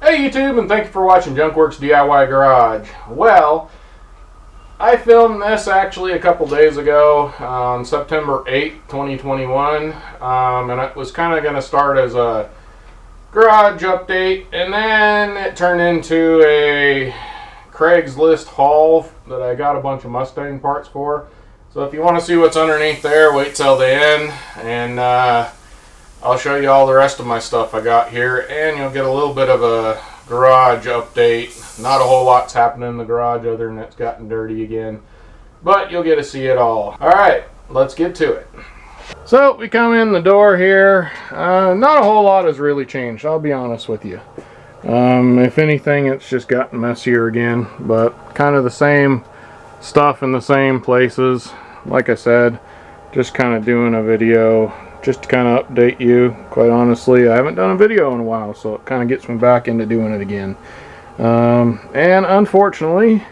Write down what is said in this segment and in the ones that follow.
Hey YouTube, and thank you for watching Junkworks DIY Garage. Well, I filmed this actually a couple days ago on September 8th, 2021, and it was kind of going to start as a garage update, and then it turned into a Creagslist haul that I got a bunch of Mustang parts for. So if you want to see what's underneath there, wait till the end, and I'll show you all the rest of my stuff I got here, and you'll get a little bit of a garage update. Not a whole lot's happening in the garage other than it's gotten dirty again, but you'll get to see it all. Alright, let's get to it. So we come in the door here. Not a whole lot has really changed, I'll be honest with you. If anything, it's just gotten messier again, but kind of the same stuff in the same places. Like I said, just kind of doing a video just to kind of update you. Quite honestly, I haven't done a video in a while, so it kind of gets me back into doing it again. And unfortunately,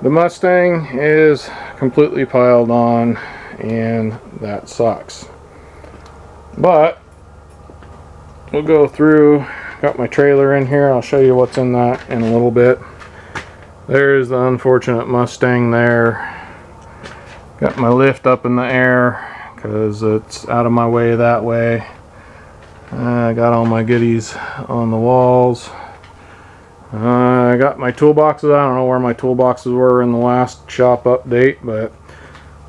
the Mustang is completely piled on, and that sucks. But we'll go through. Got my trailer in here. I'll show you what's in that in a little bit. There's the unfortunate Mustang there. Got my lift up in the air because it's out of my way that way. I got all my goodies on the walls. I got my toolboxes. I don't know where my toolboxes were in the last shop update, but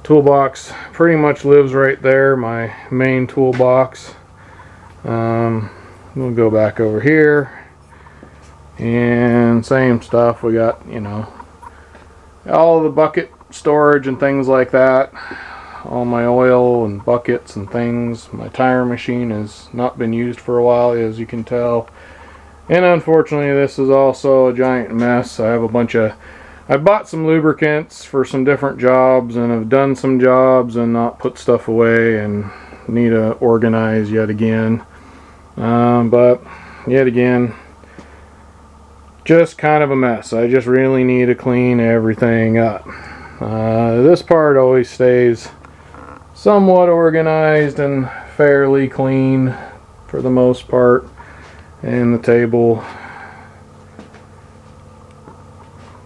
toolbox pretty much lives right there, my main toolbox. We'll go back over here, and same stuff. We got, you know, all the bucket storage and things like that. All my oil and buckets and things. My tire machine has not been used for a while, as you can tell. And unfortunately, this is also a giant mess. I have a bunch of... I bought some lubricants for some different jobs, and have done some jobs and not put stuff away, and need to organize yet again. But yet again, just kind of a mess. I just really need to clean everything up. This part always stays somewhat organized and fairly clean for the most part. And the table.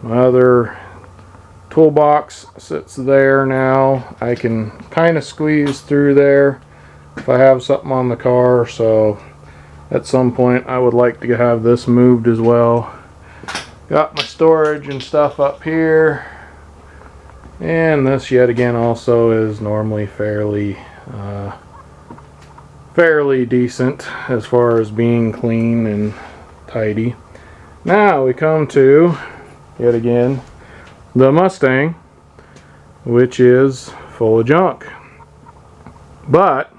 My other toolbox sits there now. I can kind of squeeze through there if I have something on the car, so at some point I would like to have this moved as well. Got my storage and stuff up here. And this yet again also is normally fairly decent as far as being clean and tidy. Now we come to, yet again, the Mustang, which is full of junk. But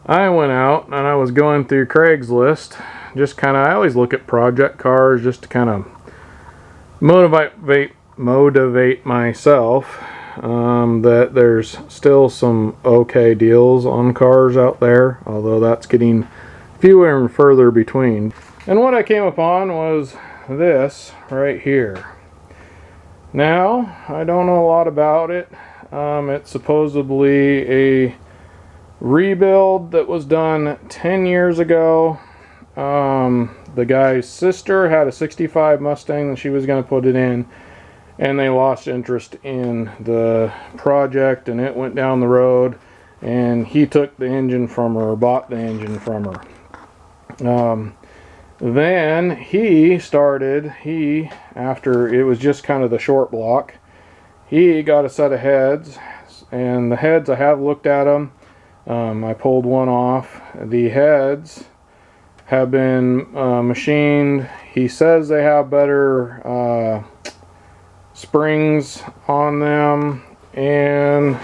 I went out and I was going through Creagslist, just kind of, I always look at project cars just to kind of motivate myself, that there's still some okay deals on cars out there, although that's getting fewer and further between. And what I came upon was this right here. Now, I don't know a lot about it. It's supposedly a rebuild that was done 10 years ago. The guy's sister had a 65 Mustang that she was going to put it in, and they lost interest in the project, and it went down the road, and he took the engine from her, or bought the engine from her. Then he started, after it was just kind of the short block, he got a set of heads, and the heads, I have looked at them. I pulled one off. The heads have been machined. He says they have better springs on them, and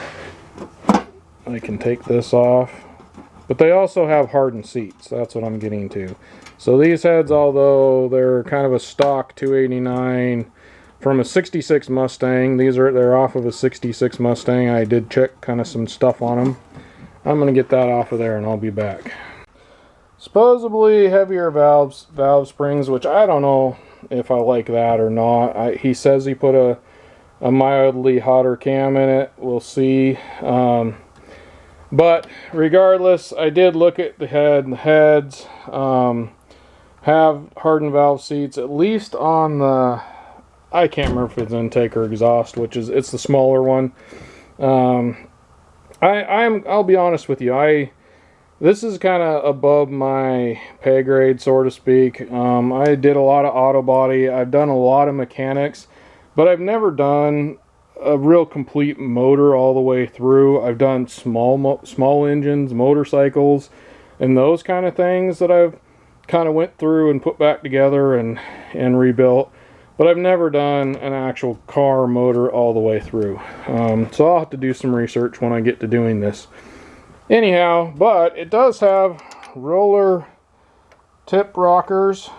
I can take this off, but they also have hardened seats. That's what I'm getting to. So these heads, although they're kind of a stock 289 from a 66 Mustang, they're off of a 66 Mustang. I did check kind of some stuff on them. I'm going to get that off of there and I'll be back. Supposedly heavier valve springs, which I don't know if I like that or not. He says he put a mildly hotter cam in it. We'll see. But regardless, I did look at the heads. have hardened valve seats, at least on the, I can't remember if it's intake or exhaust, which is, it's the smaller one. I'll be honest with you, this is kind of above my pay grade, so to speak. I did a lot of auto body, I've done a lot of mechanics, but I've never done a real complete motor all the way through. I've done small engines, motorcycles, and those kind of things that I've kind of went through and put back together and rebuilt, but I've never done an actual car motor all the way through. So I'll have to do some research when I get to doing this. Anyhow, but it does have roller tip rockers.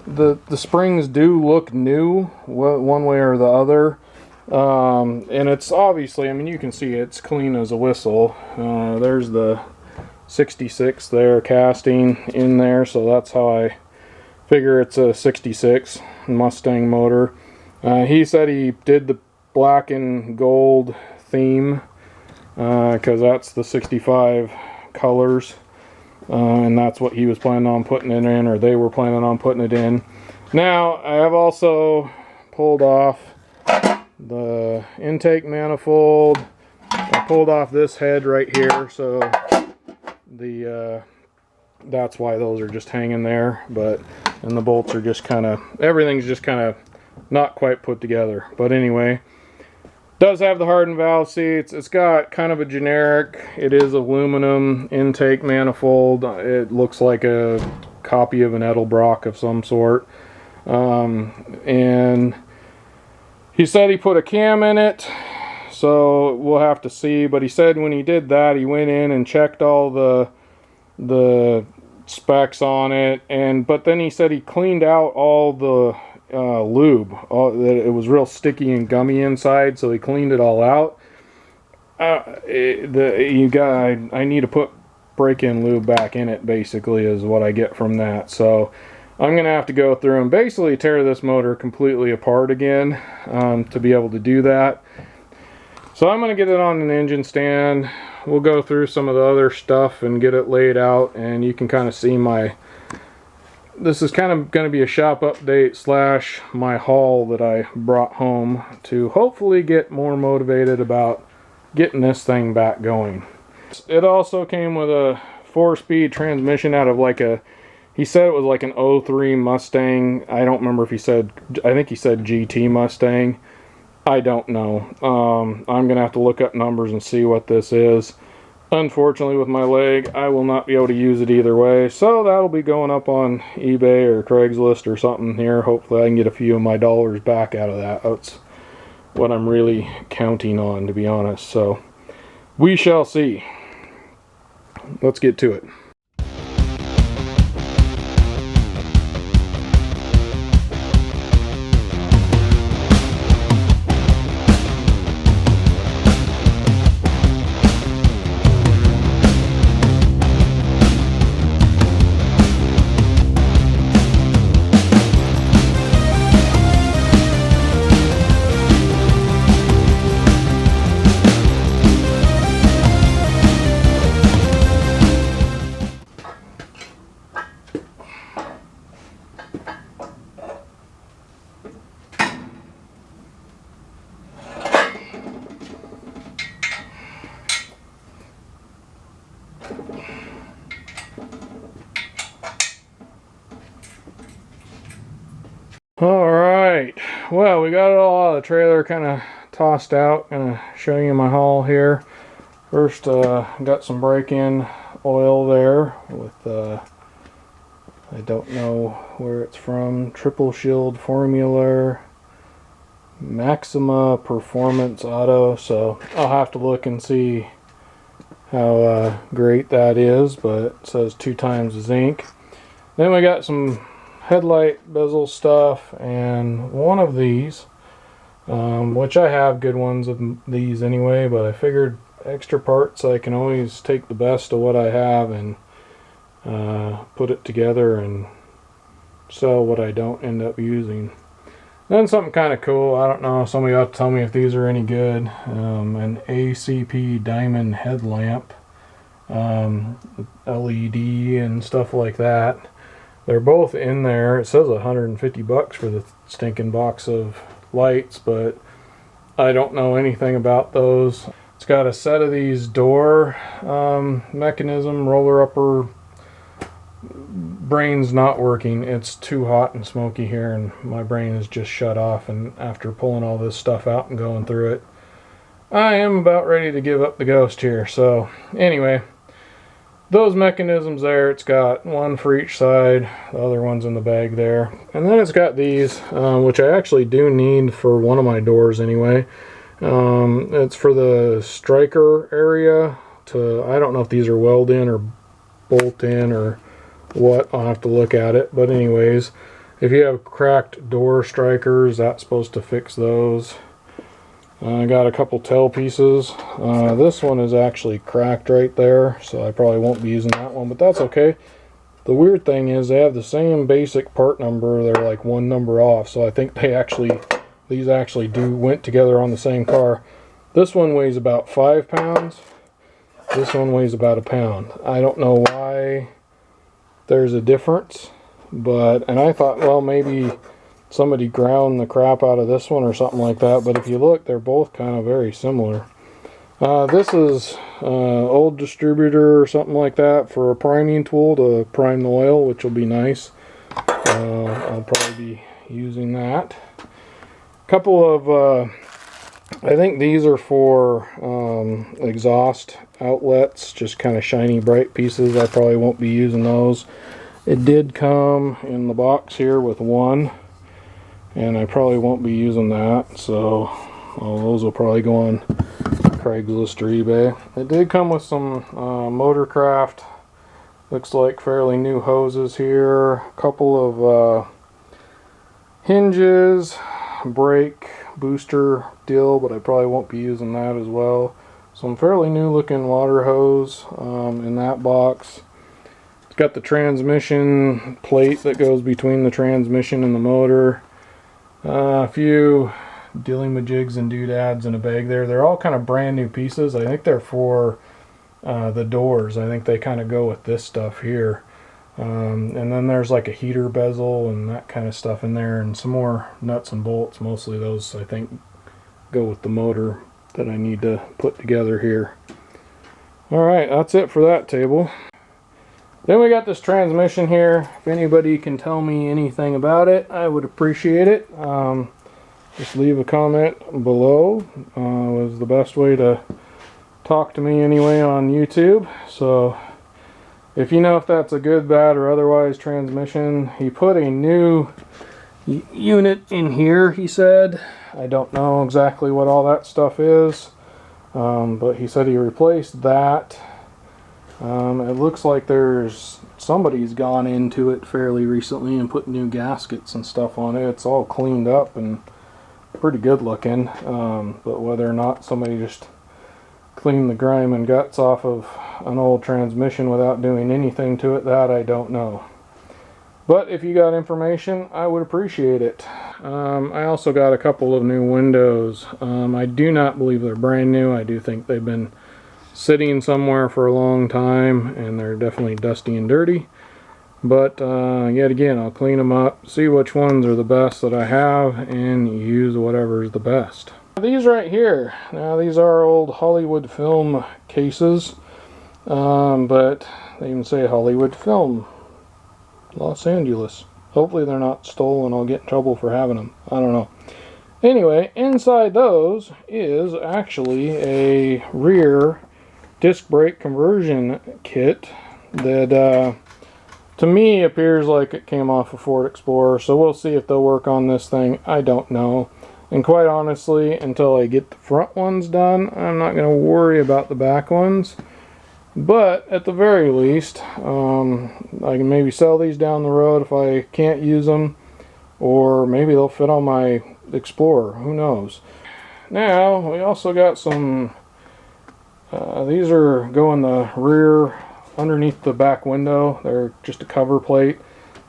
The springs do look new one way or the other, and it's obviously, I mean, you can see it's clean as a whistle. There's the 66 there casting in there, so that's how I figure it's a 66 Mustang motor. He said he did the black and gold theme because that's the 65 colors, and that's what he was planning on putting it in, or they were planning on putting it in. Now I have also pulled off the intake manifold. I pulled off this head right here, so that's why those are just hanging there, and the bolts are just kind of, everything's just kind of not quite put together. But anyway, does have the hardened valve seats. It's got kind of a generic, it is aluminum intake manifold. It looks like a copy of an Edelbrock of some sort. And he said he put a cam in it, so we'll have to see. But he said when he did that, he went in and checked all the specs on it, but then he said he cleaned out all the lube. It was real sticky and gummy inside, so he cleaned it all out. I need to put break-in lube back in it, basically, is what I get from that. So I'm gonna have to go through and basically tear this motor completely apart again to be able to do that. So I'm gonna get it on an engine stand. We'll go through some of the other stuff and get it laid out, and you can kind of see this is kind of going to be a shop update slash my haul that I brought home to hopefully get more motivated about getting this thing back going. It also came with a 4-speed transmission out of he said it was like an 03 Mustang. I don't remember if he said, I think he said GT Mustang. I don't know. I'm going to have to look up numbers and see what this is. Unfortunately, with my leg, I will not be able to use it either way. So that'll be going up on eBay or Craigslist or something here. Hopefully I can get a few of my dollars back out of that. That's what I'm really counting on, to be honest. So we shall see. Let's get to it. Alright, well, we got it all out of the trailer, kind of tossed out. Gonna show you my haul here. First, got some break-in oil there with, I don't know where it's from, Triple Shield Formula Maxima Performance Auto, so I'll have to look and see how great that is, but it says 2 times zinc. Then we got some headlight bezel stuff and one of these, which I have good ones of these anyway, but I figured extra parts, I can always take the best of what I have and put it together and sell what I don't end up using. Then something kind of cool, I don't know, somebody ought to tell me if these are any good. An ACP diamond headlamp, LED and stuff like that. They're both in there. It says 150 bucks for the stinking box of lights, but I don't know anything about those. It's got a set of these door mechanism roller upper. Brain's not working. It's too hot and smoky here, and my brain is just shut off. And after pulling all this stuff out and going through it, I am about ready to give up the ghost here. So anyway, those mechanisms there, it's got one for each side, the other one's in the bag there, and then it's got these which I actually do need for one of my doors anyway. It's for the striker area. I don't know if these are weld in or bolt in or what, I'll have to look at it, but anyways, if you have cracked door strikers, that's supposed to fix those. I got a couple tail pieces. This one is actually cracked right there, so I probably won't be using that one, but that's okay. The weird thing is they have the same basic part number. They're like one number off, so I think these actually went together on the same car. This one weighs about 5 pounds. This one weighs about 1 pound. I don't know why there's a difference, and I thought, well, maybe somebody ground the crap out of this one or something like that, but if you look, they're both kind of very similar. This is old distributor or something like that for a priming tool to prime the oil, which will be nice. I'll probably be using that. A couple of I think these are for exhaust outlets, just kind of shiny bright pieces. I probably won't be using those. It did come in the box here with one, and I probably won't be using that, so those will probably go on Creagslist or eBay. It did come with some Motorcraft, looks like fairly new hoses here, a couple of hinges, brake booster deal, but I probably won't be using that as well. Some fairly new looking water hose in that box. It's got the transmission plate that goes between the transmission and the motor. A few dilly-majigs and doodads in a bag there. They're all kind of brand new pieces. I think they're for the doors. I think they kind of go with this stuff here. And then there's like a heater bezel and that kind of stuff in there, and some more nuts and bolts. Mostly those, I think, go with the motor that I need to put together here. Alright, that's it for that table. Then we got this transmission here. If anybody can tell me anything about it, I would appreciate it. Just leave a comment below. Was the best way to talk to me anyway on YouTube. So if you know if that's a good, bad, or otherwise transmission. He put a new unit in here, he said. I don't know exactly what all that stuff is, but he said he replaced that. It looks like somebody's gone into it fairly recently and put new gaskets and stuff on it. It's all cleaned up and pretty good looking, but whether or not somebody just cleaned the grime and guts off of an old transmission without doing anything to it, that I don't know. But if you got information, I would appreciate it. I also got a couple of new windows. I do not believe they're brand new. I do think they've been sitting somewhere for a long time, and they're definitely dusty and dirty. But yet again, I'll clean them up, see which ones are the best that I have, and use whatever is the best. These right here, now these are old Hollywood film cases, but they even say Hollywood Film Los Angeles. Hopefully they're not stolen. I'll get in trouble for having them. I don't know. Anyway, inside those is actually a rear disc brake conversion kit that to me appears like it came off a Ford Explorer, so we'll see if they'll work on this thing. I don't know. And quite honestly, until I get the front ones done, I'm not going to worry about the back ones. But at the very least, I can maybe sell these down the road if I can't use them, or maybe they'll fit on my Explorer. Who knows? Now, we also got some, these are go in the rear underneath the back window. They're just a cover plate.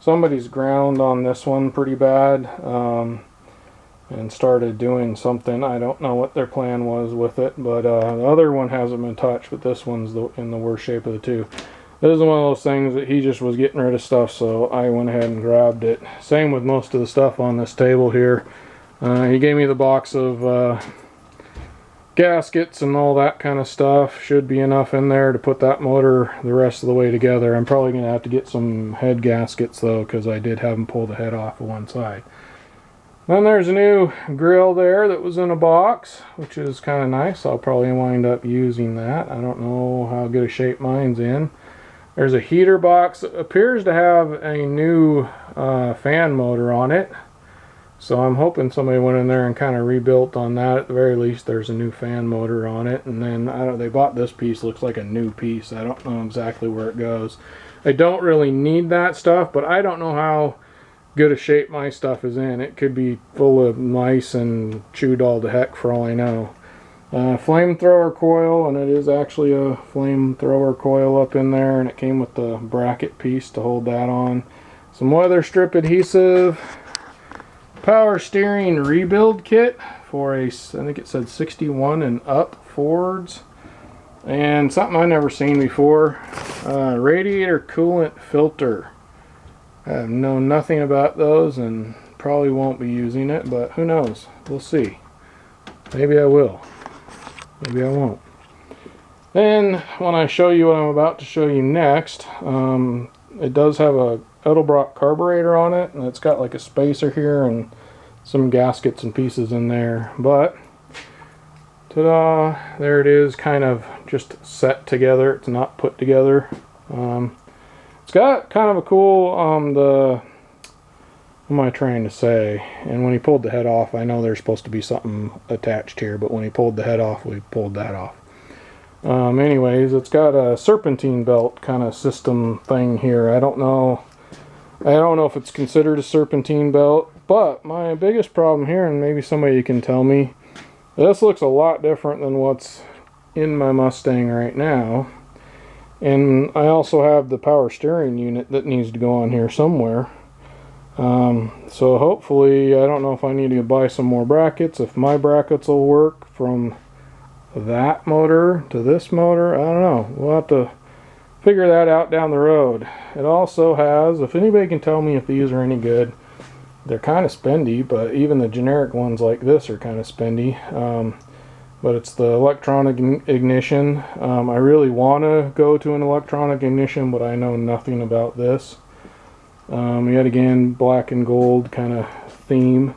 Somebody's ground on this one pretty bad and started doing something. I don't know what their plan was with it, but the other one hasn't been touched, but this one's in the worst shape of the two. This is one of those things that he just was getting rid of stuff, so I went ahead and grabbed it. Same with most of the stuff on this table here. He gave me the box of gaskets and all that kind of stuff. Should be enough in there to put that motor the rest of the way together. I'm probably going to have to get some head gaskets though, because I did have them pull the head off of one side. Then there's a new grill there that was in a box, which is kind of nice. I'll probably wind up using that. I don't know how good a shape mine's in. There's a heater box that appears to have a new fan motor on it. So I'm hoping somebody went in there and kind of rebuilt on that. At the very least, there's a new fan motor on it. And then they bought this piece, looks like a new piece. I don't know exactly where it goes. I don't really need that stuff, but I don't know how good a shape my stuff is in. It could be full of mice and chewed all to heck for all I know. Flamethrower coil, and it is actually a flamethrower coil up in there, and it came with the bracket piece to hold that on. Some weather strip adhesive. Power steering rebuild kit for I think it said 61 and up Fords, and something I've never seen before, radiator coolant filter. I have known nothing about those and probably won't be using it, but who knows, we'll see. Maybe I will, maybe I won't. Then when I show you what I'm about to show you next, it does have a Edelbrock carburetor on it, and it's got like a spacer here and some gaskets and pieces in there, but ta-da, there it is, kind of just set together. It's not put together. It's got kind of a cool what am I trying to say, and when he pulled the head off, I know there's supposed to be something attached here, but when he pulled the head off, we pulled that off. Anyways, it's got a serpentine belt kind of system thing here. I don't know if it's considered a serpentine belt, but my biggest problem here, and maybe somebody can tell me, this looks a lot different than what's in my Mustang right now. And I also have the power steering unit that needs to go on here somewhere. So hopefully, I don't know if I need to buy some more brackets, if my brackets will work from that motor to this motor. I don't know. We'll have to figure that out down the road. It also has, if anybody can tell me if these are any good, they're kind of spendy, but even the generic ones like this are kind of spendy. But it's the electronic ignition. I really want to go to an electronic ignition, but I know nothing about this. Yet again, black and gold kind of theme.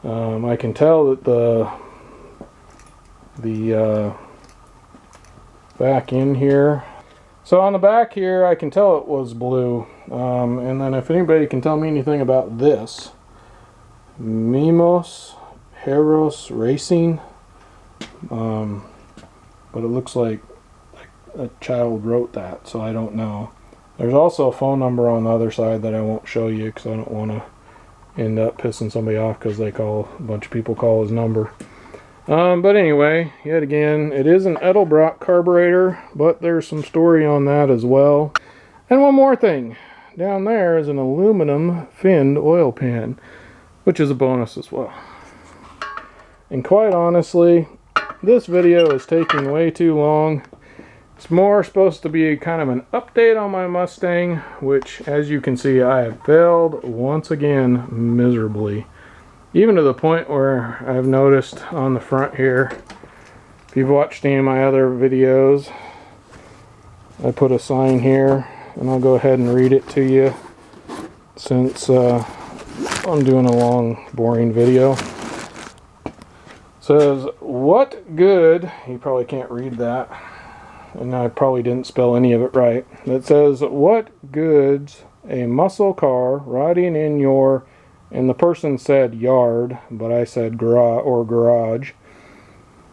I can tell that the back in here, so on the back here I can tell it was blue, and then if anybody can tell me anything about this, Mimos Heros Racing, but it looks like a child wrote that, so I don't know. There's also a phone number on the other side that I won't show you because I don't want to end up pissing somebody off because a bunch of people call his number. But anyway, yet again, it is an Edelbrock carburetor, but there's some story on that as well. And one more thing, down there is an aluminum finned oil pan, which is a bonus as well. And quite honestly, this video is taking way too long. It's more supposed to be kind of an update on my Mustang, which, as you can see, I have failed once again miserably. Even to the point where I've noticed on the front here, if you've watched any of my other videos, I put a sign here, and I'll go ahead and read it to you since I'm doing a long, boring video. It says, "What good," you probably can't read that, and I probably didn't spell any of it right. It says, "What good's a muscle car riding in your," and the person said yard, but I said garage,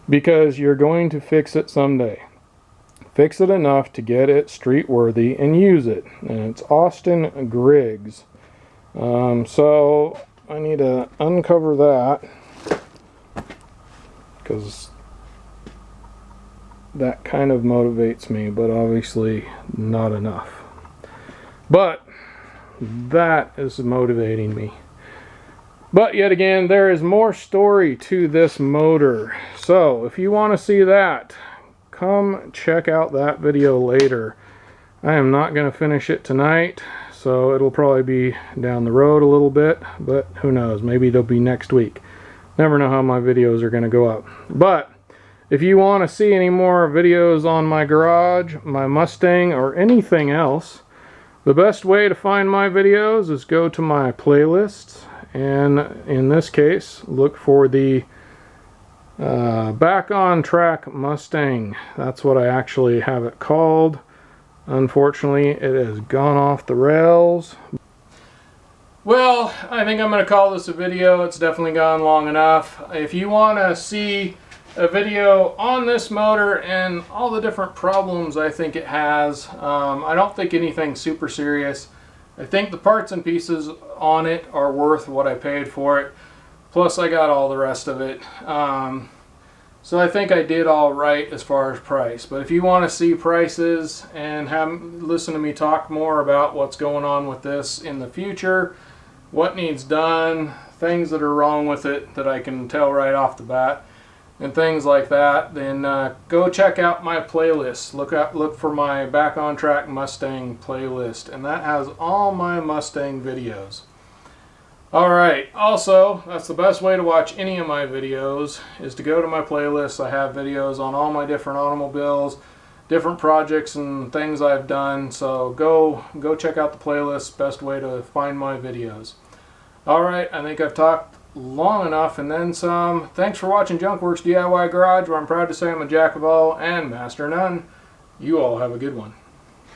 "because you're going to fix it someday. Fix it enough to get it street worthy and use it." And it's Austin Griggs. So I need to uncover that because that kind of motivates me, but obviously not enough. But that is motivating me. But yet again, there is more story to this motor. So if you want to see that, come check out that video later. I am not going to finish it tonight, so it'll probably be down the road a little bit, but who knows, maybe it'll be next week. Never know how my videos are going to go up. But if you want to see any more videos on my garage, my Mustang, or anything else, the best way to find my videos is go to my playlists, and in this case, look for the Back on Track Mustang. That's what I actually have it called. Unfortunately, it has gone off the rails. Well, I think I'm going to call this a video. It's definitely gone long enough. If you want to see a video on this motor and all the different problems I think it has, I don't think anything super serious. I think the parts and pieces on it are worth what I paid for it. Plus I got all the rest of it. So I think I did all right as far as price. But if you want to see prices and listen to me talk more about what's going on with this in the future, what needs done, things that are wrong with it that I can tell right off the bat, and things like that, then go check out my playlist. Look for my Back on Track Mustang playlist, and that has all my Mustang videos. Alright, also, that's the best way to watch any of my videos, is to go to my playlist. I have videos on all my different automobiles, different projects and things I've done, so go check out the playlist. Best way to find my videos. Alright, I think I've talked long enough and then some. Thanks for watching Junkworks DIY Garage, where I'm proud to say I'm a jack of all and master of none. You all have a good one.